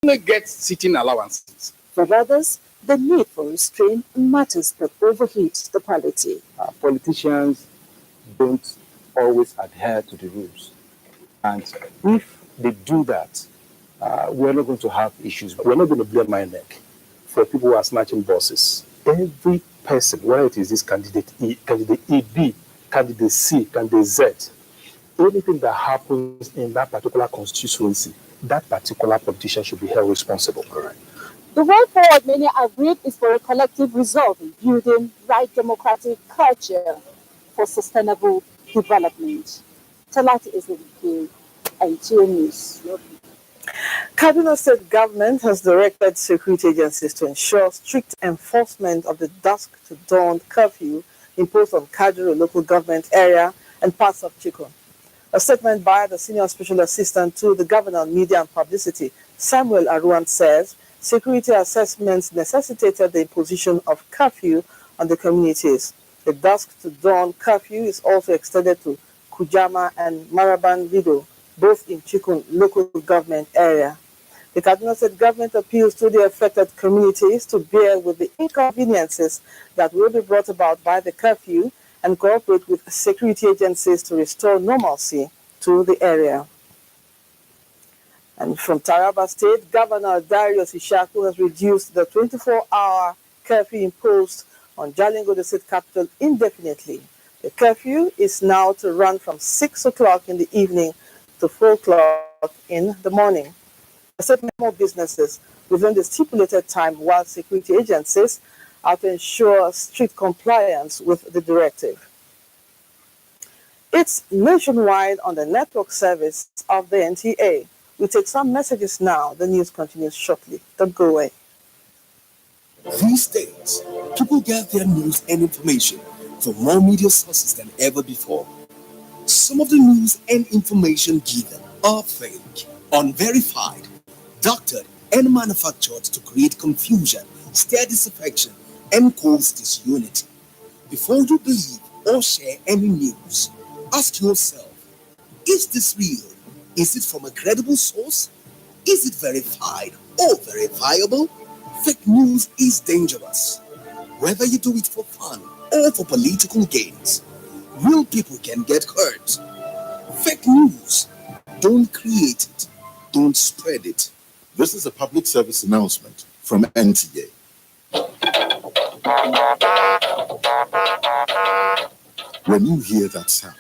only get sitting allowances. For others, the need for restraint matters that overheat the polity. Politicians don't always adhere to the rules. And if they do that, we're not going to have issues. We're not going to blame my neck for people who are snatching buses. Every person, whether it is this candidate E, candidate EB, candidate C, candidate Z, anything that happens in that particular constituency, that particular politician should be held responsible. Correct. The way forward, many agreed, is for a collective resolve in building right democratic culture for sustainable development. Talati is the UK, Nta News. Kaduna State Government has directed security agencies to ensure strict enforcement of the dusk to dawn curfew imposed on Kajuru local government area and parts of Chikun. A statement by the Senior Special Assistant to the Governor on Media and Publicity, Samuel Aruan, says security assessments necessitated the imposition of curfew on the communities. The dusk to dawn curfew is also extended to Kujama and Maraban Rido, both in Chikun local government area. The Kaduna State government appeals to the affected communities to bear with the inconveniences that will be brought about by the curfew and cooperate with security agencies to restore normalcy to the area. And from Taraba State, Governor Darius Ishaku has reduced the 24-hour curfew imposed on Jalingo, the state capital, indefinitely. The curfew is now to run from 6 o'clock in the evening to 4 o'clock in the morning. A certain more businesses within the stipulated time, while security agencies are to ensure strict compliance with the directive. It's nationwide on the network service of the NTA. We take some messages now. The news continues shortly. Don't go away. These days, people get their news and information from more media sources than ever before. Some of the news and information given are fake, unverified, doctored, and manufactured to create confusion, stir disaffection, and cause disunity. Before you believe or share any news, ask yourself, is this real? Is it from a credible source? Is it verified or verifiable? Fake news is dangerous. Whether you do it for fun or for political gains, real people can get hurt. Fake news, don't create it, don't spread it. This is a public service announcement from NTA. When you hear that sound,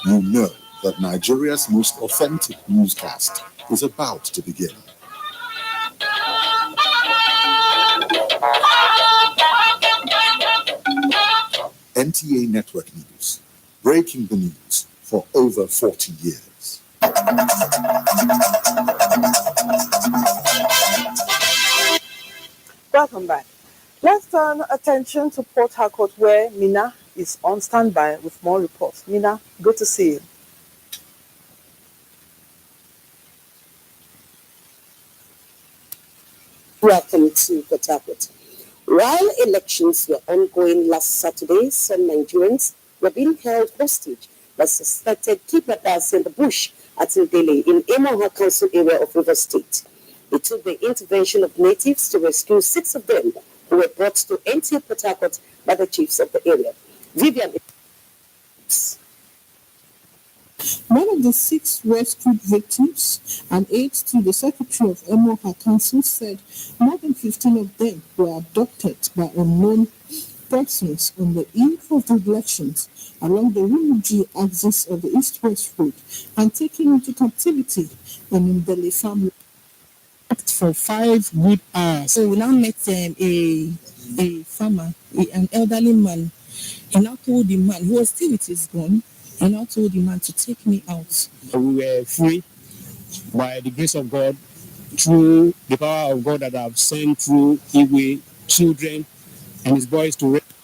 you know that Nigeria's most authentic newscast is about to begin. NTA Network News, breaking the news for over 40 years. Welcome back. Let's turn attention to Port Harcourt, where Mina is on standby with more reports. Mina, good to see you. Welcome to Port Harcourt. While elections were ongoing last Saturday, some Nigerians were being held hostage by suspected kidnappers in the bush at Ndele in Emoha Council area of Rivers State. It took the intervention of natives to rescue 6 of them who were brought to NTA Port Harcourt by the chiefs of the area. Vivian. One of the 6 rescued victims, and aides to the secretary of Emoha Council, said more than 15 of them were abducted by unknown persons on the eve of the elections along the Rumuji axis of the East-West Road and taken into captivity in the family. For 5 good hours. So we now met a farmer, an elderly man. He now told the man, who was still with his gun, he now told the man to take me out. We were free by the grace of God, through the power of God that I've sent through Iwe, children and his boys to rescue.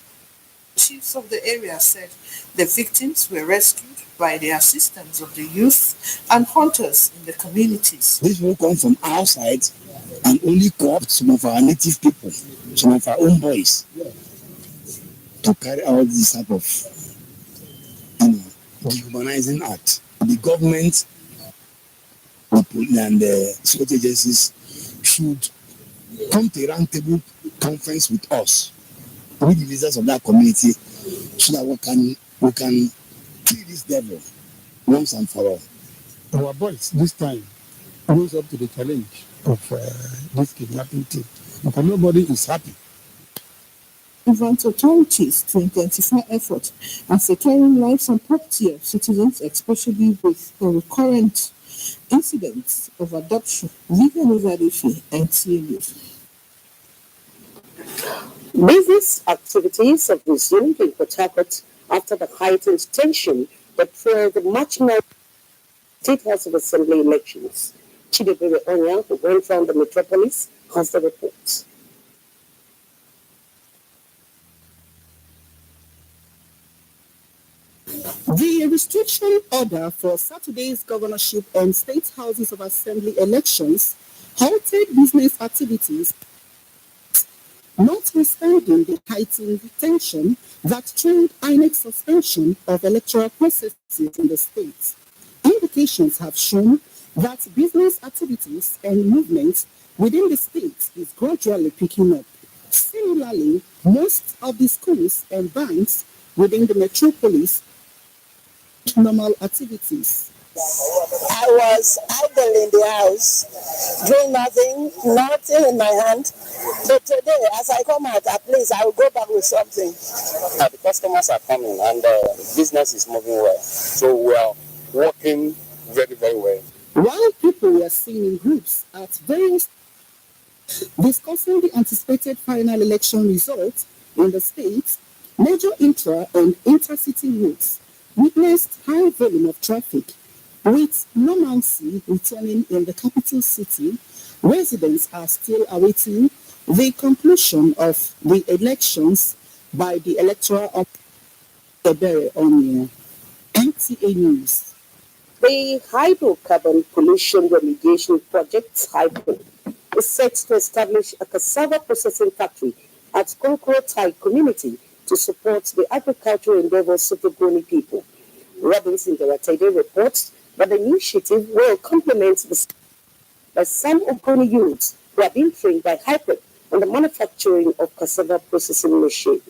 Chiefs of the area said the victims were rescued by the assistance of the youth and hunters in the communities. These will come from outside and only co-opt some of our native people, some of our own boys, to carry out this type of dehumanizing act. The government and the security agencies should come to a roundtable conference with us, with the leaders of that community, so that we can kill this devil once and for all. Our boys this time rose up to the challenge of this kidnapping team. But nobody is happy. Invite authorities to intensify efforts at securing lives and property of citizens, especially with the recurrent incidents of adoption. Vivian Uzadifi, NTA News. Business activities have resumed in Port Harcourt after the heightened tension that fueled the March 9 State House of Assembly elections. Chidebere Onya, who went from the metropolis, has the report. The restriction order for Saturday's governorship and state houses of assembly elections halted business activities, notwithstanding the heightened tension that trailed INEC's suspension of electoral processes in the state. Indications have shown that business activities and movements within the state is gradually picking up. Similarly, most of the schools and banks within the metropolis normal activities. I was idle in the house, doing nothing in my hand. But today, as I come out, at least I will go back with something. The customers are coming and business is moving well. So we are working very, very well. While people were seen in groups at various discussing the anticipated final election results in the state, major intra and intercity routes witnessed high volume of traffic. With normalcy returning in the capital city, residents are still awaiting the conclusion of the elections by the electoral of Chidebere Onya. NTA News. The hydrocarbon pollution remediation project, HYPO, is set to establish a cassava processing factory at Kokoro Thai community to support the agricultural endeavors of the Goni people. Robinson Deratede reports that the initiative will complement the by some Ogoni youths who are being trained by HYPO on the manufacturing of cassava processing machine.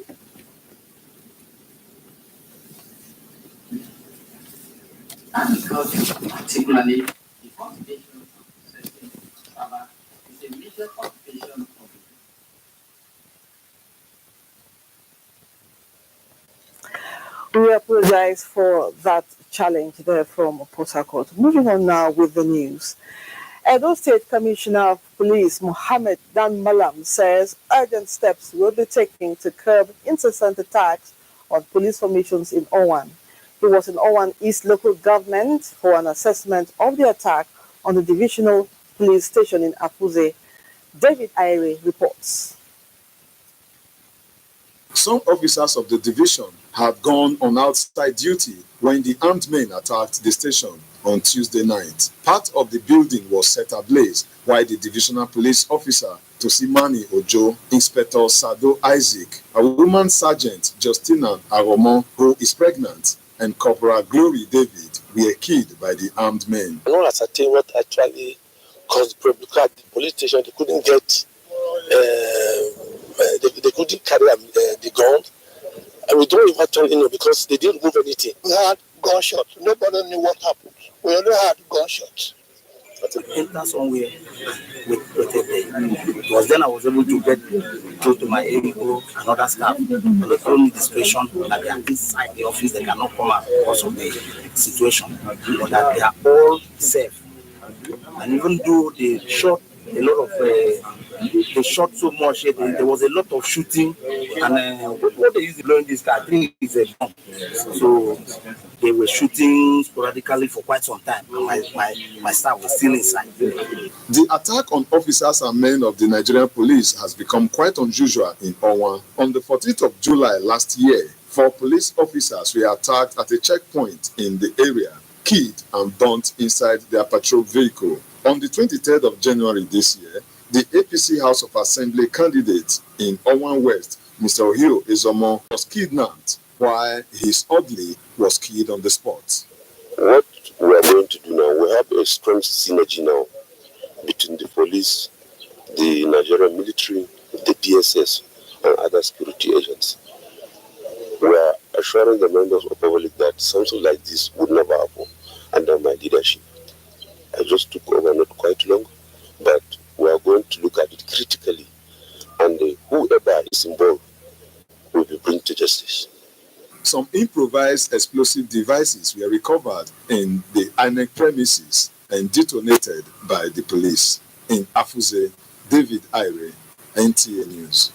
Agriculture, particularly the cultivation of processing cassava, is a major occupation of We apologize for that challenge there from Port Harcourt. Moving on now with the news. Edo State Commissioner of Police Mohammed Dan Malam says urgent steps will be taken to curb incessant attacks on police formations in Owan. He was in Owan East local government for an assessment of the attack on the divisional police station in Afuze. David Aire reports. Some officers of the division had gone on outside duty when the armed men attacked the station on Tuesday night. Part of the building was set ablaze while the divisional police officer Tosimani Ojo, Inspector Sado Isaac, a woman sergeant Justina Aromo, who is pregnant, and Corporal Glory David were killed by the armed men. I don't ascertain what actually caused the problem because at the police station they couldn't get they couldn't carry the gun, and we don't even know because they didn't move anything. We had gunshots. Nobody knew what happened. We only had gunshots. But it entered somewhere with it was then I was able to get through to my AO and other staff. But they told me the situation that they are inside the office, they cannot come out because of the situation, but that they are all safe. And even though they shot a lot of they shot so much, there was a lot of shooting, and what they used to blow in this car, I think is a bomb. So they were shooting sporadically for quite some time, and my staff was still inside. The attack on officers and men of the Nigerian police has become quite unusual in Owan. On the 14th of July last year, 4 police officers were attacked at a checkpoint in the area, killed and burnt inside their patrol vehicle. On the 23rd of January this year, the APC House of Assembly candidate in Owan West, Mr. Ohio Ezomo, was kidnapped while his orderly was killed on the spot. What we are going to do now, we have a strong synergy now between the police the Nigerian military, the DSS, and other security agents. We are assuring the members of the public that something like this would never happen under my leadership. I just took over not quite long, but we are going to look at it critically, and whoever is involved will be brought to justice. Some improvised explosive devices were recovered in the INEC premises and detonated by the police. In Afuze, David Ire, NTA News.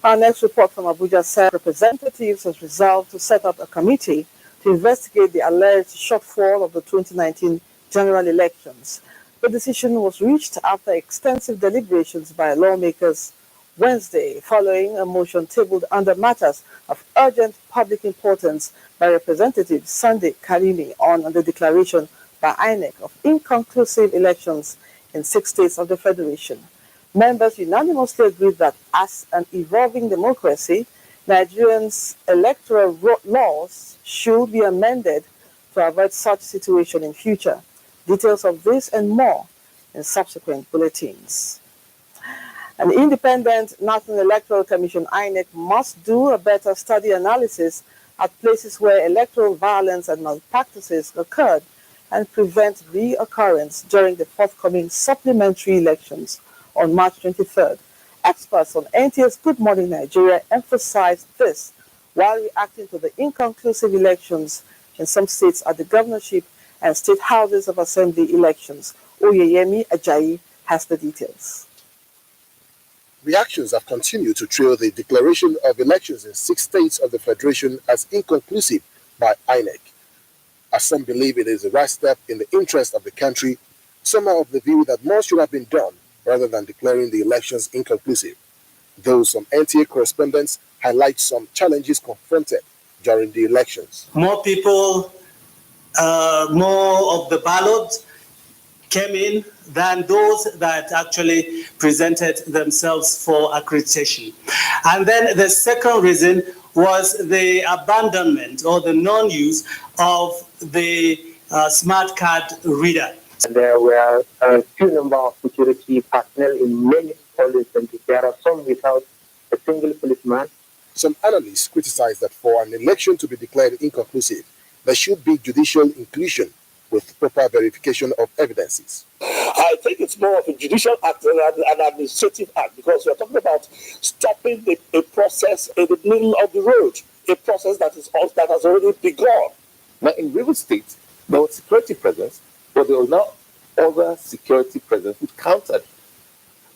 Our next report from Abuja said representatives has resolved to set up a committee to investigate the alleged shortfall of the 2019 general elections. The decision was reached after extensive deliberations by lawmakers Wednesday, following a motion tabled under matters of urgent public importance by Representative Sunday Karimi on the declaration by INEC of inconclusive elections in 6 states of the Federation. Members unanimously agreed that as an evolving democracy, Nigerians' electoral laws should be amended to avoid such situation in future. Details of this and more in subsequent bulletins. An independent National Electoral Commission, INEC, must do a better study analysis at places where electoral violence and malpractices occurred and prevent reoccurrence during the forthcoming supplementary elections on March 23rd. Experts on NTA's Good Morning Nigeria emphasized this while reacting to the inconclusive elections in some states at the governorship and state houses of assembly elections. Oyeyemi Ajayi has the details. Reactions have continued to trail the declaration of elections in 6 states of the Federation as inconclusive by INEC. As some believe it is the right step in the interest of the country, some are of the view that more should have been done rather than declaring the elections inconclusive. Though some NTA correspondents highlight some challenges confronted during the elections. More people, more of the ballots came in than those that actually presented themselves for accreditation. And then the second reason was the abandonment or the non-use of the smart card reader. There were a few number of security personnel in many polling centers. There are some without a single policeman. Some analysts criticize that for an election to be declared inconclusive, there should be judicial inclusion with proper verification of evidences. I think it's more of a judicial act than an administrative act, because we're talking about stopping a process in the middle of the road, a process that has already begun. Now, in River State, there was security presence, but there was now other security presence which countered.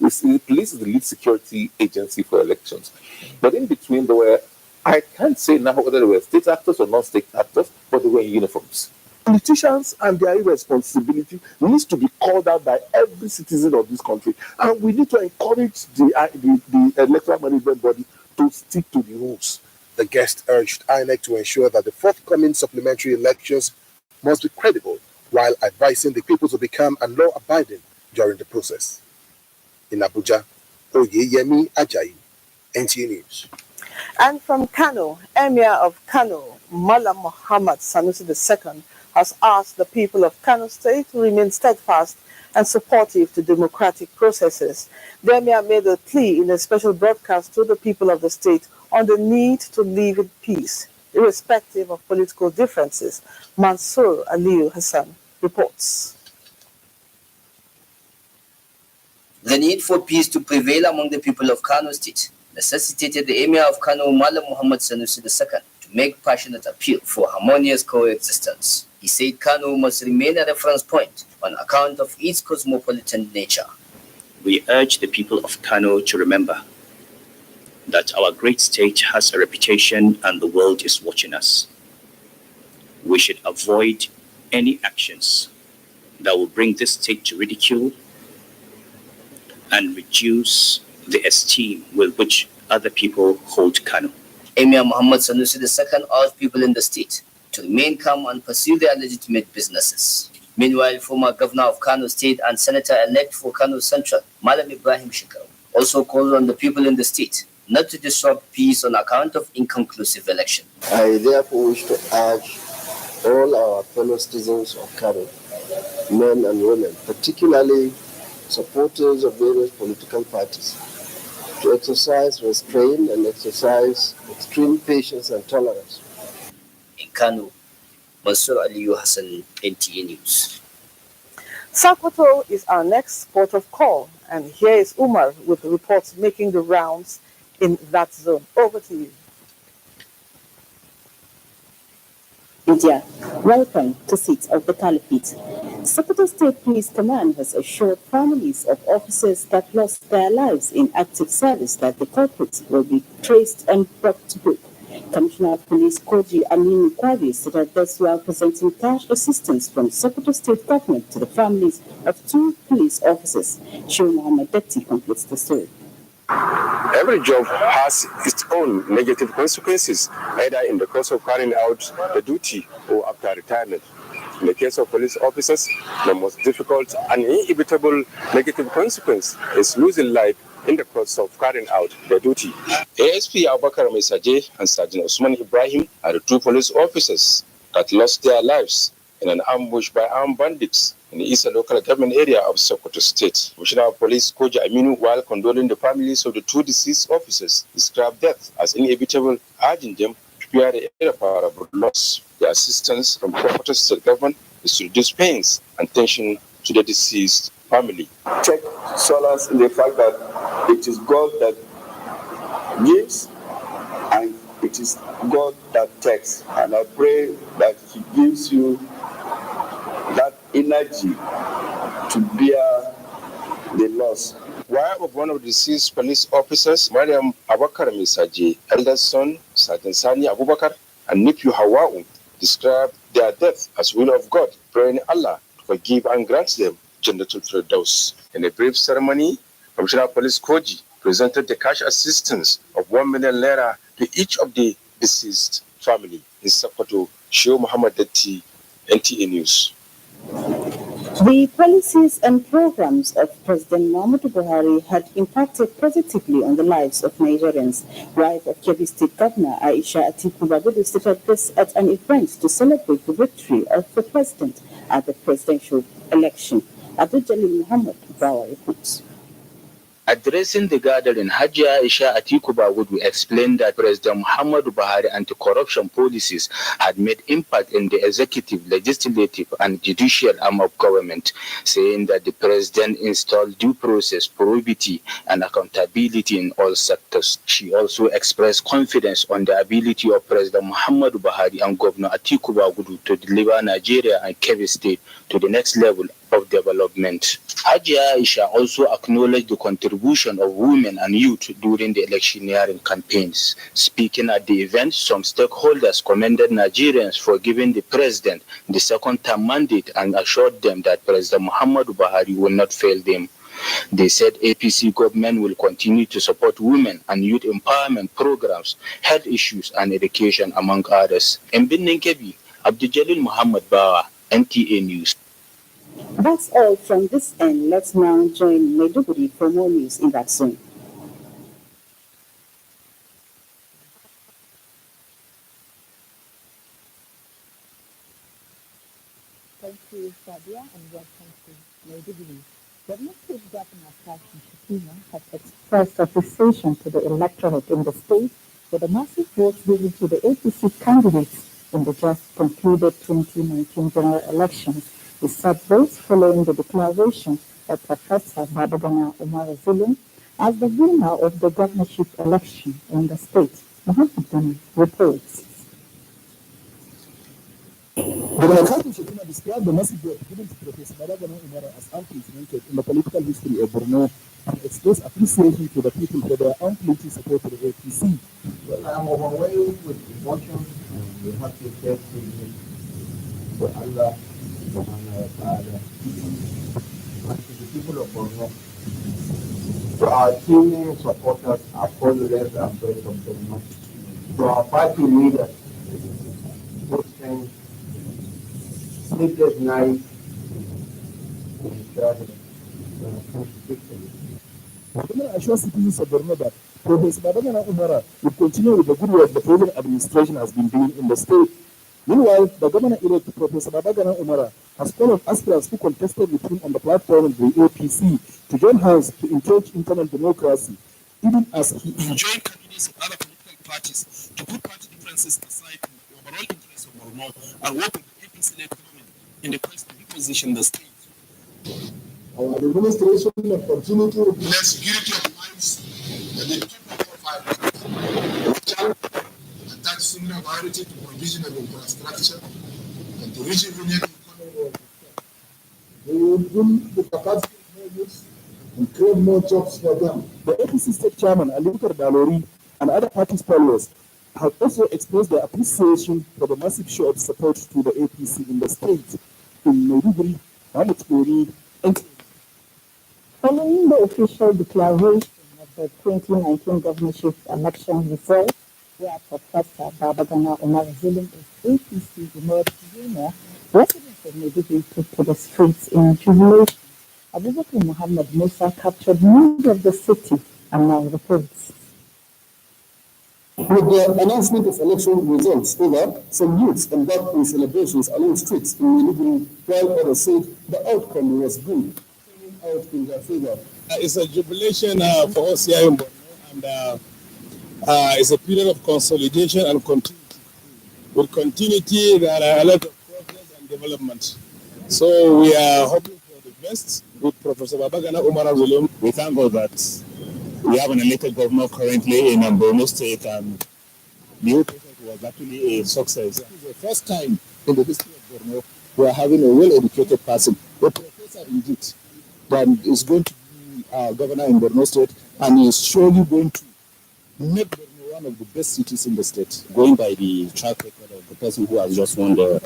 The police is the lead security agency for elections. But in between, there were, I can't say now whether they were state actors or non-state actors, but they were in uniforms. Politicians and their irresponsibility needs to be called out by every citizen of this country. And we need to encourage the electoral management body to stick to the rules. The guest urged INEC to ensure that the forthcoming supplementary elections must be credible, while advising the people to become law-abiding during the process. In Abuja, Oyeyemi Ajayi, NTA News. And from Kano, Emir of Kano, Mullah Muhammad Sanusi II, has asked the people of Kano State to remain steadfast and supportive to democratic processes. The Emir made a plea in a special broadcast to the people of the state on the need to live in peace, irrespective of political differences. Mansour Aliyu Hassan reports. The need for peace to prevail among the people of Kano State necessitated the Emir of Kano, Mullah Muhammad Sanusi II, to make passionate appeal for harmonious coexistence. He said Kano must remain a reference point on account of its cosmopolitan nature. We urge the people of Kano to remember that our great state has a reputation and the world is watching us. We should avoid any actions that will bring this state to ridicule and reduce the esteem with which other people hold Kano. Emir Muhammad Sanusi II urged people in the state to remain calm and pursue their legitimate businesses. Meanwhile, former governor of Kano State and senator-elect for Kano Central, Malam Ibrahim Shekau, also called on the people in the state not to disrupt peace on account of inconclusive election. I therefore wish to urge all our fellow citizens of Kano, men and women, particularly supporters of various political parties to exercise restraint and exercise extreme patience and tolerance. In Kano, Mansur Aliyu Hassan, NTA News. Sokoto is our next port of call, and here is Umar with reports making the rounds in that zone. Over to you. India, welcome to Seat of the Caliphate. Sokoto State Police Command has assured families of officers that lost their lives in active service that the culprits will be traced and brought to book. Commissioner of Police Koji Aminu Kwari stated this while presenting cash assistance from Sokoto State Government to the families of 2 police officers. Shehu Muhammad Detti completes the story. Every job has its own negative consequences, either in the course of carrying out the duty or after retirement. In the case of police officers, the most difficult and inevitable negative consequence is losing life in the course of carrying out their duty. ASP Abubakar Mesaje and Sergeant Usman Ibrahim are the 2 police officers that lost their lives in an ambush by armed bandits in the eastern local government area of Sokoto State. Commissioner of Police Koji Aminu, while condoling the families of the 2 deceased officers, described death as inevitable, urging them to bear the irreparable loss. The assistance from Sokoto State government is to reduce pains and tension to the deceased family. Take solace in the fact that it is God that gives and it is God that takes. And I pray that He gives you that energy to bear the loss. Wife of one of the deceased police officers, Mariam Abubakar Mesaje, eldest son, Sergeant Sani Abubakar, and nephew Hawa'u, described their death as will of God, praying Allah to forgive and grant them Jannatul Firdaus. In a brief ceremony, Commissioner of Police Koji presented the cash assistance of 1 million naira to each of the deceased family. In Sokoto, Shehu Muhammad Detti, NTA News. The policies and programs of President Muhammadu Buhari had impacted positively on the lives of Nigerians. Wife of Kebbi State Governor Aisha Atiku Bagudu stated this at an event to celebrate the victory of the president at the presidential election. Abdul Jalil Muhammad Bawa reports. Addressing the gathering, Hajia Aisha Atiku Bagudu explained that President Muhammadu Buhari anti-corruption policies had made impact in the executive, legislative, and judicial arm of government, saying that the president installed due process, probity, and accountability in all sectors. She also expressed confidence on the ability of President Muhammadu Buhari and Governor Atiku Bagudu to deliver Nigeria and Kebbi State to the next level of development. Hajia Aisha also acknowledged the contribution of women and youth during the electioneering campaigns. Speaking at the event, some stakeholders commended Nigerians for giving the president the second-term mandate and assured them that President Muhammadu Buhari will not fail them. They said APC government will continue to support women and youth empowerment programs, health issues, and education, among others. In Benin Kebbi, Abdul Jalil Muhammad Bawa, NTA News. That's all from this end. Let's now join Maiduguri for more news in that zone. Thank you, Sadia, and welcome to Maiduguri. Borno State Governor Kashim Shettima has expressed appreciation to the electorate in the state for the massive votes given to the APC candidates in the just concluded 2019 general elections. He said this following the declaration of Professor Babagana Umar Zulum as the winner of the governorship election in the state. Muhammad Dani reports. Governor Kashim Shettima described the massive vote given to Professor Babagana Umar as unprecedented in the political history of Borno and expressed appreciation to the people for their unflinching support to the APC. Well, I'm overwhelmed with emotion and we have to take for Allah subhanahu wa ta'ala and to the people of Borno, to our team supporters, our followers and friends of Borno, to our party leaders who spent sleepless nights in struggle for victory. Governor assures citizens of Borno that Professor Babagana Umar will continue with the good work the present administration has been doing in the state. Meanwhile, the governor-elect, Professor Babagana Umara, has called on aspirants who contested with him on the platform of the APC to join hands to entrench internal democracy, even as he enjoined candidates of other political parties to put party differences aside to the overall interests of Borno and work with the APC-led government in the quest to reposition the state. Our administration will continue to replace security of lives and the attach similar priority to provision of infrastructure and to rejuvenate the economy. We will build the capacity of youth and create more jobs for them. The APC state chairman, Alibukar Dalori, and other party followers have also expressed their appreciation for the massive show of support to the APC in the state. In Maiduguri, Mahmoud Kori, and following the official declaration of the 2019 governorship election results, where Professor Babagana Umar Zulum of APC emerged winner, residents of Maiduguri took to the streets in jubilation. Abubakar Muhammad Musa captured news of the city and now reports. With the announcement of election results over, some youths embarked in celebrations along streets in Maiduguri, while others said the outcome was good, turning out in their favor. It's a jubilation for us here in Borno, and it's a period of consolidation and continuity. With continuity, there are a lot of progress and development. So we are hoping for the best with Professor Babagana Umar Zulum. We thank God that we have an elected governor currently in Borno State, and the whole process was actually a success. This is the first time in the history of Borno we are having a well-educated person, a professor indeed, that is going to be governor in Borno State, and is surely going to make Borno one of the best cities in the state. Going by the track record of the person who has just won the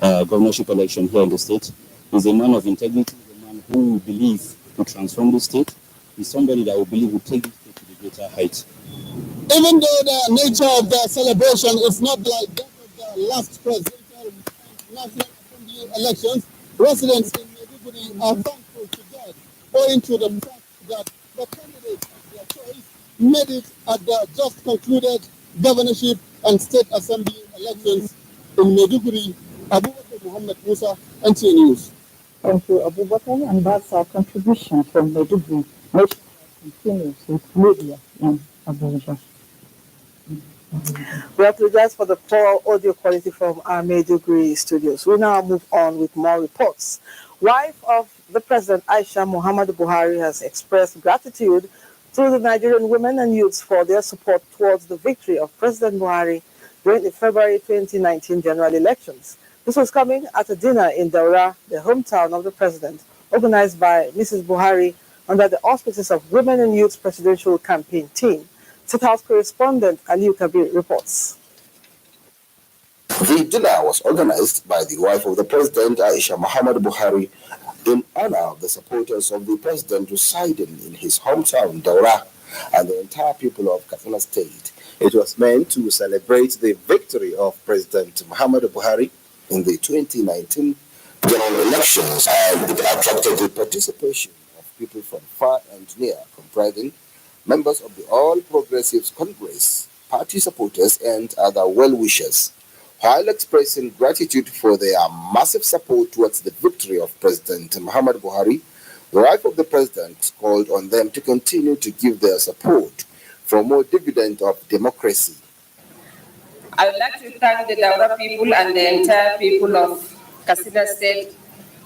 governorship election here in the state, is a man of integrity, a man who will believe to transform the state, is somebody that will believe will take the state to the greater height. Even though the nature of the celebration is not like that of the last presidential and national assembly elections, residents in Maiduguri are thankful to God owing to the fact that the candidate of their choice made it at the just concluded governorship and state assembly elections in Maiduguri. Abubakar Muhammad Musa, NTA News. Thank you, Abubakar, and that's our contribution from Maiduguri. Nation continues with media in Abuja. We apologize for the poor audio quality from our Maiduguri studios. We now move on with more reports. Wife of the President Aisha Muhammadu Buhari has expressed gratitude to the Nigerian women and youths for their support towards the victory of President Buhari during the February 2019 general elections. This was coming at a dinner in Daura, the hometown of the president, organized by Mrs. Buhari under the auspices of Women and Youth Presidential Campaign Team. State House correspondent Aliu Kabir reports. The dinner was organized by the wife of the president, Aisha Muhammadu Buhari, in honor of the supporters of the president residing in his hometown, Daura, and the entire people of Katsina State. It was meant to celebrate the victory of President Muhammadu Buhari in the 2019 general elections, and it attracted the participation of people from far and near, comprising members of the All Progressives Congress, party supporters, and other well-wishers. While expressing gratitude for their massive support towards the victory of President Muhammadu Buhari, the wife of the president called on them to continue to give their support for more dividend of democracy. I would like to thank the Daura people and the entire people of Katsina State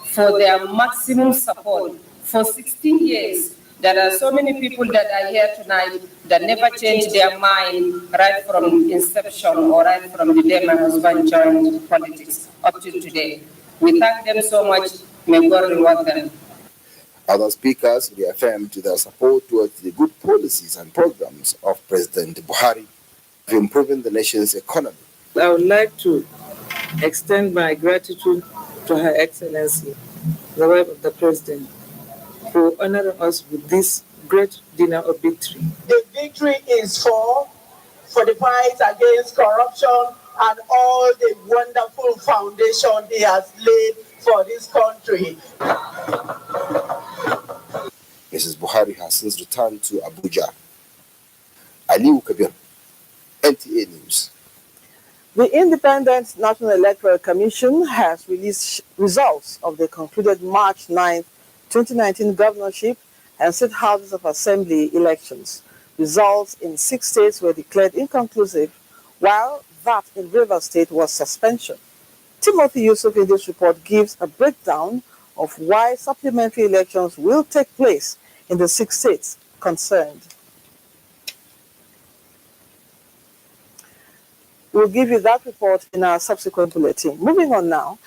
for their maximum support. For 16 years, there are so many people that are here tonight that never changed their mind right from inception or right from the day my husband joined politics up to today. We thank them so much. May God reward them. Other speakers reaffirmed their support towards the good policies and programs of President Buhari for improving the nation's economy. I would like to extend my gratitude to Her Excellency, the wife of the President, for honoring us with this great dinner of victory. The victory is for the fight against corruption and all the wonderful foundation he has laid for this country. Mrs. Buhari has since returned to Abuja. Aliu Kabir, NTA News. The Independent National Electoral Commission has released results of the concluded March 9, 2019 governorship and state houses of assembly elections. Results in 6 states were declared inconclusive, while that in Rivers State was suspension. Timothy Yusuf in this report gives a breakdown of why supplementary elections will take place in the 6 states concerned. We'll give you that report in our subsequent bulletin. Moving on now,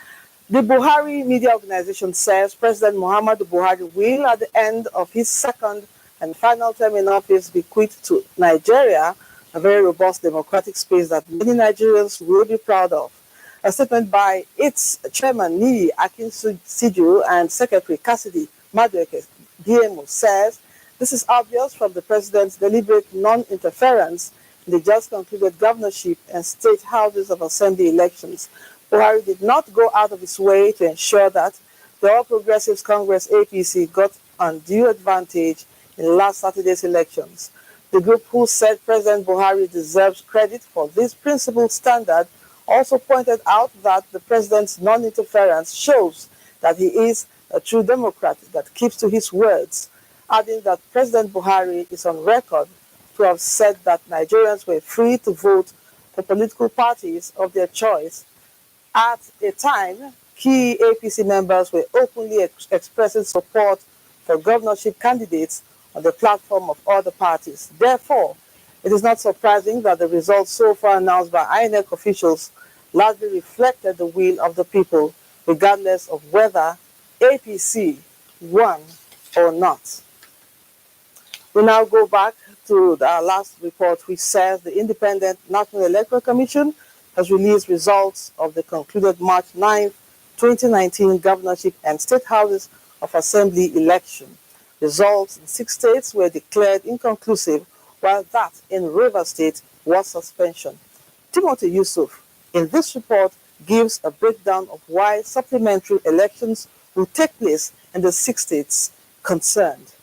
the Buhari Media Organization says President Muhammadu Buhari will, at the end of his second and final term in office, bequeath to Nigeria a very robust democratic space that many Nigerians will be proud of. A statement by its chairman, Niyi Akinsuju, and Secretary Cassidy Madueke DMO says this is obvious from the president's deliberate non-interference in the just concluded governorship and state houses of assembly elections. Buhari did not go out of his way to ensure that the All Progressives Congress APC got undue advantage in last Saturday's elections. The group, who said President Buhari deserves credit for this principled standard, also pointed out that the president's non-interference shows that he is a true Democrat that keeps to his words, adding that President Buhari is on record to have said that Nigerians were free to vote for political parties of their choice. At a time, key APC members were openly expressing support for governorship candidates on the platform of other parties. Therefore, it is not surprising that the results so far announced by INEC officials largely reflected the will of the people, regardless of whether APC won or not. We now go back to our last report, which says the Independent National Electoral Commission has released results of the concluded March 9, 2019 governorship and state houses of assembly election. Results in 6 states were declared inconclusive, while that in Rivers State was suspension. Timothy Yusuf in this report gives a breakdown of why supplementary elections will take place in the 6 states concerned.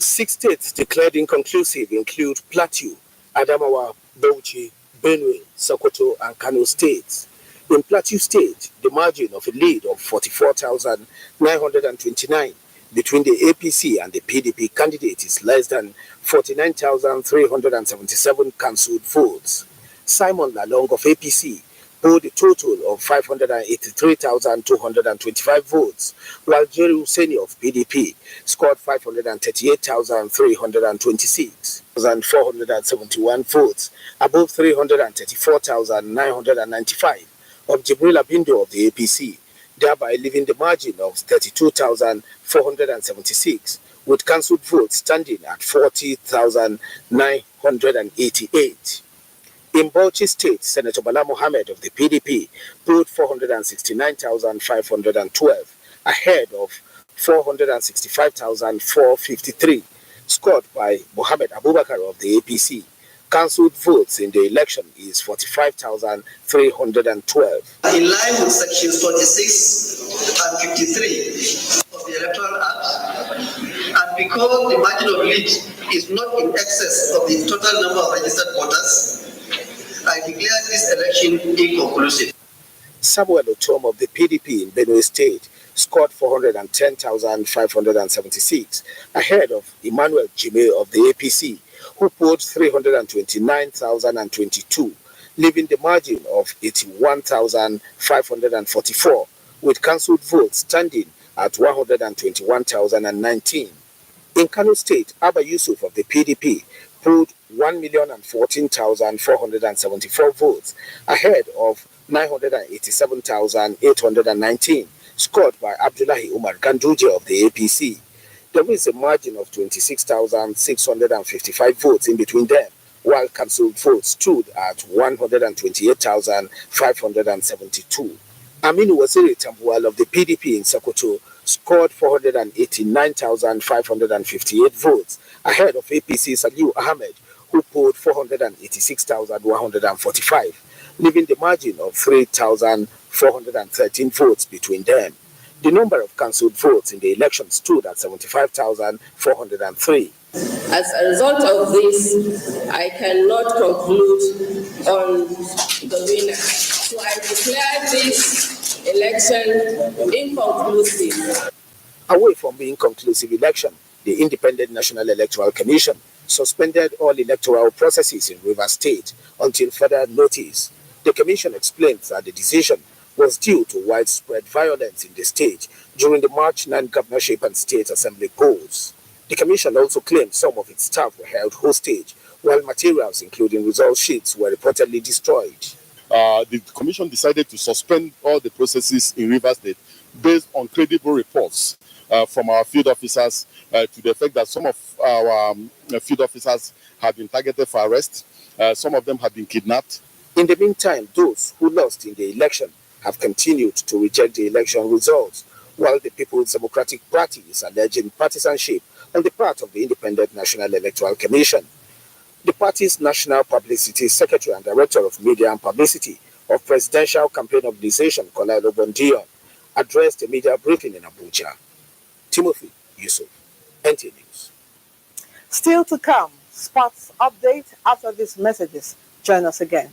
6 states declared inconclusive include Plateau, Adamawa, Bauchi, Benue, Sokoto, and Kano states. In Plateau State, the margin of a lead of 44,929 between the APC and the PDP candidate is less than 49,377 cancelled votes. Simon Lalong of APC polled a total of 583,225 votes, while Jerry Husseini of PDP scored 538,326 and 471 votes, above 334,995 of Jibril Abindo of the APC, thereby leaving the margin of 32,476, with cancelled votes standing at 40,988. In Bauchi State, Senator Bala Mohammed of the PDP polled 469,512, ahead of 465,453, scored by Mohammed Abubakar of the APC. Cancelled votes in the election is 45,312. In line with sections 46 and 53 of the Electoral Act, and because the margin of lead is not in excess of the total number of registered voters, I declare this election inconclusive. Samuel Otom of the PDP in Benue State scored 410,576, ahead of Emmanuel Jime of the APC, who polled 329,022, leaving the margin of 81,544, with cancelled votes standing at 121,019. In Kano State, Abba Yusuf of the PDP polled 1,014,474 votes, ahead of 987,819, scored by Abdullahi Umar Ganduje of the APC. There is a margin of 26,655 votes in between them, while cancelled votes stood at 128,572. Aminu Waziri Tambuwal of the PDP in Sokoto scored 489,558 votes, ahead of APC Saliu Ahmed, who polled 486,145, leaving the margin of 3,413 votes between them. The number of cancelled votes in the election stood at 75,403. As a result of this, I cannot conclude on the winner. So I declare this election inconclusive. Away from the inconclusive election, the Independent National Electoral Commission suspended all electoral processes in Rivers State until further notice. The commission explained that the decision was due to widespread violence in the state during the March 9 governorship and state assembly polls. The commission also claimed some of its staff were held hostage, while materials including result sheets were reportedly destroyed. The commission decided to suspend all the processes in Rivers State based on credible reports from our field officers to the effect that some of our field officers had been targeted for arrest. Some of them had been kidnapped. In the meantime, those who lost in the election have continued to reject the election results, while the People's Democratic Party is alleging partisanship on the part of the Independent National Electoral Commission. The party's National Publicity Secretary and Director of Media and Publicity of Presidential Campaign Organization, Colado Bondion, addressed a media briefing in Abuja. Timothy Yusuf, NTA News. Still to come, sports update after these messages. Join us again.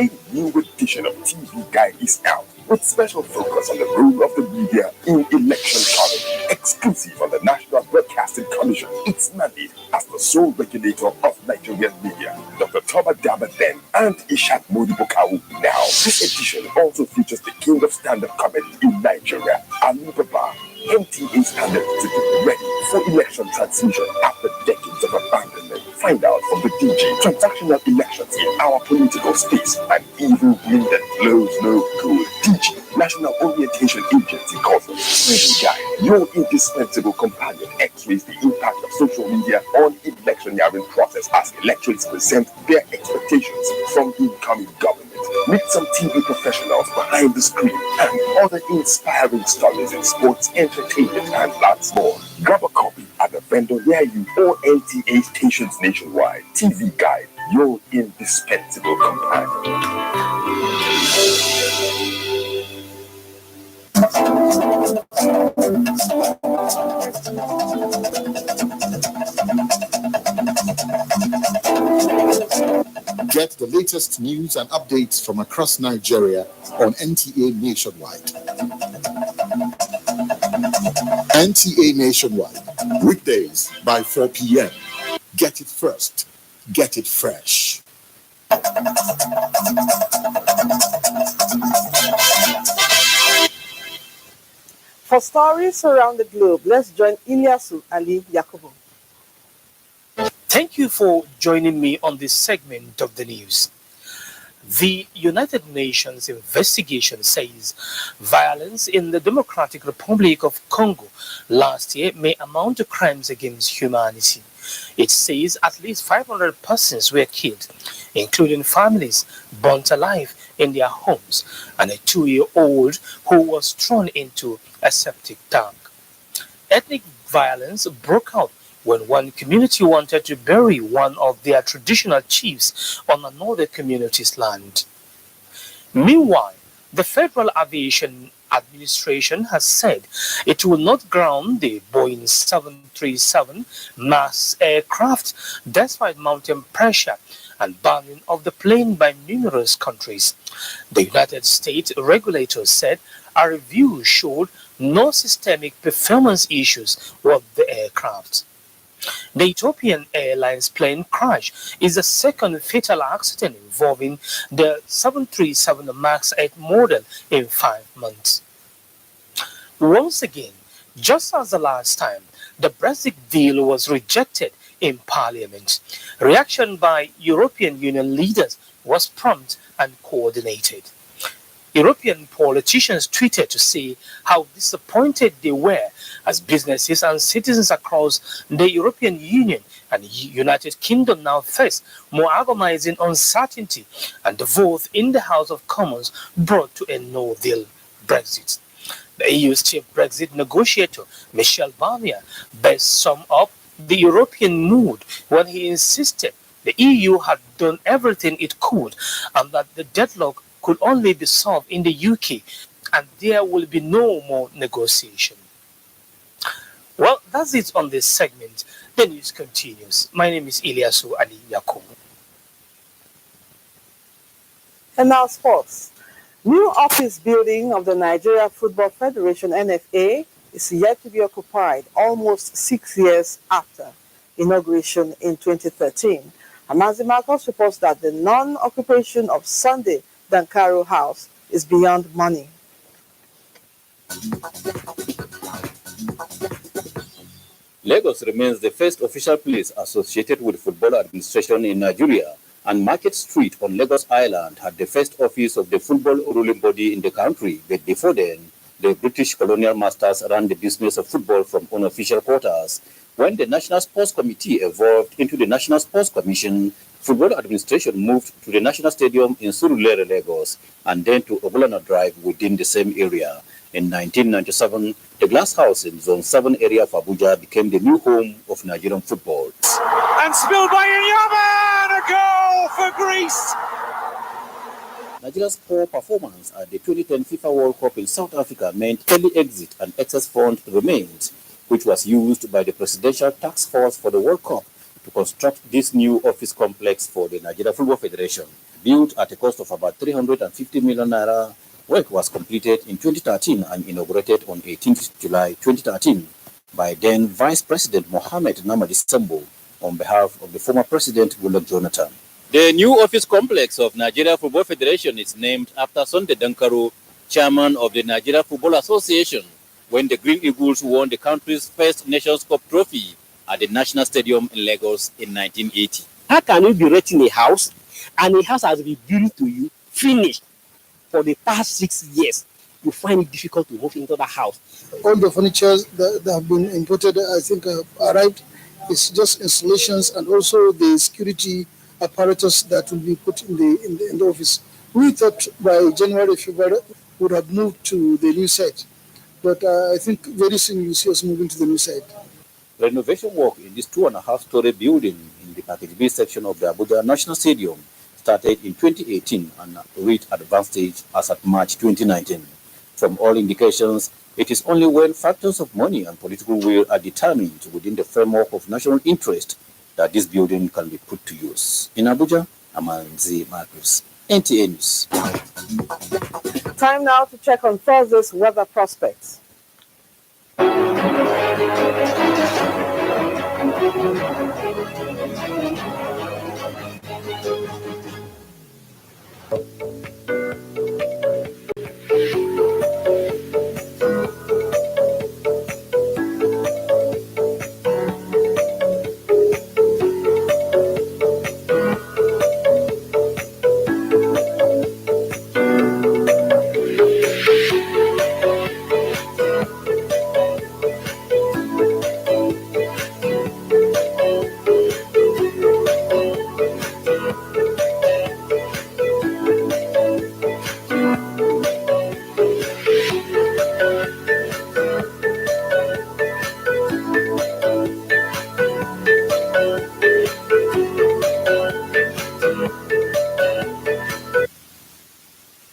A new edition of TV Guide is out with special focus on the role of the media in election coverage, exclusive on the National Broadcasting Commission. Its mandate as the sole regulator of Nigerian media. Dr. Toba Daba then and Ishak Modibokawu. Now, this edition also features the king of stand-up comedy in Nigeria, Ali Baba. NTA standard to be ready for election transmission after decades of abandonment. Find out from the DJ transactional elections in our political space and evil wind that blows no good. DG, National Orientation Agency, calls TV Guide, your indispensable companion, x-rays the impact of social media on electioneering process as electorates present their expectations from incoming government. Meet some TV professionals behind the screen and other inspiring stories in sports, entertainment, and lots more. Grab a copy at the vendor near you or NTA stations nationwide. TV Guide, your indispensable companion. Get the latest news and updates from across Nigeria on NTA Nationwide. NTA Nationwide, weekdays by 4 p.m. Get it first. Get it fresh. For stories around the globe, let's join Ilyasu Ali Yakubu. Thank you for joining me on this segment of the news. The United Nations investigation says violence in the Democratic Republic of Congo last year may amount to crimes against humanity. It says at least 500 persons were killed, including families burnt alive in their homes and a 2-year-old who was thrown into a septic tank. Ethnic violence broke out when one community wanted to bury one of their traditional chiefs on another community's land. Meanwhile, the Federal Aviation Administration has said it will not ground the Boeing 737 MAX aircraft despite mounting pressure and banning of the plane by numerous countries. The United States regulators said a review showed no systemic performance issues with the aircraft. The Ethiopian Airlines plane crash is the second fatal accident involving the 737 MAX 8 model in 5 months. Once again, just as the last time, the Brexit deal was rejected in Parliament. Reaction by European Union leaders was prompt and coordinated. European politicians tweeted to say how disappointed they were as businesses and citizens across the European Union and United Kingdom now face more agonizing uncertainty, and the vote in the House of Commons brought to a no-deal Brexit. The EU's chief Brexit negotiator, Michel Barnier, best summed up the European mood when he insisted the EU had done everything it could and that the deadlock could only be solved in the UK and there will be no more negotiation. Well, that's it on this segment. The news continues. My name is Ilyasu Ali Yakum. And now sports. New office building of the Nigeria Football Federation (NFA) is yet to be occupied almost 6 years after inauguration in 2013. Amazi Marcos reports that the non-occupation of Sunday Dankaro House is beyond money. Lagos remains the first official place associated with football administration in Nigeria, and Market Street on Lagos Island had the first office of the football ruling body in the country, but before then, the British colonial masters ran the business of football from unofficial quarters. When the National Sports Committee evolved into the National Sports Commission, football administration moved to the National Stadium in Surulere, Lagos, and then to Ogulana Drive within the same area. In 1997, the Glass House in Zone 7 area of Abuja became the new home of Nigerian football. And spilled by Inyama, and a goal for Greece! Nigeria's poor performance at the 2010 FIFA World Cup in South Africa meant early exit and excess fund remained, which was used by the Presidential Task Force for the World Cup to construct this new office complex for the Nigeria Football Federation. Built at a cost of about 350 million naira, work was completed in 2013 and inaugurated on 18th July 2013 by then Vice President Mohamed Namadi Sambo on behalf of the former President Goodluck Jonathan. The new office complex of Nigeria Football Federation is named after Sunday Dankaro, chairman of the Nigeria Football Association, when the Green Eagles won the country's first Nations Cup trophy at the National Stadium in Lagos in 1980. How can you be renting a house and a house has been built to you, finished, for the past 6 years? You find it difficult to move into the house. All the furniture that have been imported, I think, arrived. It's just installations and also the security apparatus that will be put in the office. We thought by January, February, we would have moved to the new site. But I think very soon you'll see us moving to the new site. Renovation work in this 2.5-story building in the Package B section of the Abuja National Stadium started in 2018 and reached advanced stage as at March 2019. From all indications, it is only when factors of money and political will are determined within the framework of national interest that this building can be put to use. In Abuja, Amazi Marcus, NTA News. Time now to check on Thursday's weather prospects.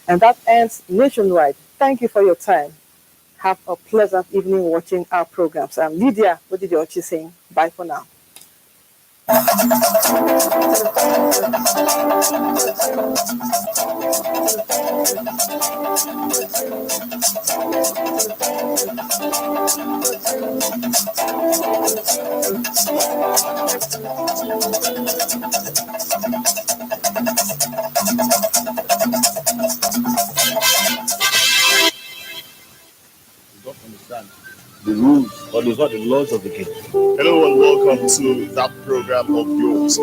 And that ends Nationwide. Thank you for your time. Have a pleasant evening watching our programs. I'm Lydia Odidiochi saying bye for now. Understand the rules or the laws of the game. Hello and welcome to that program of yours.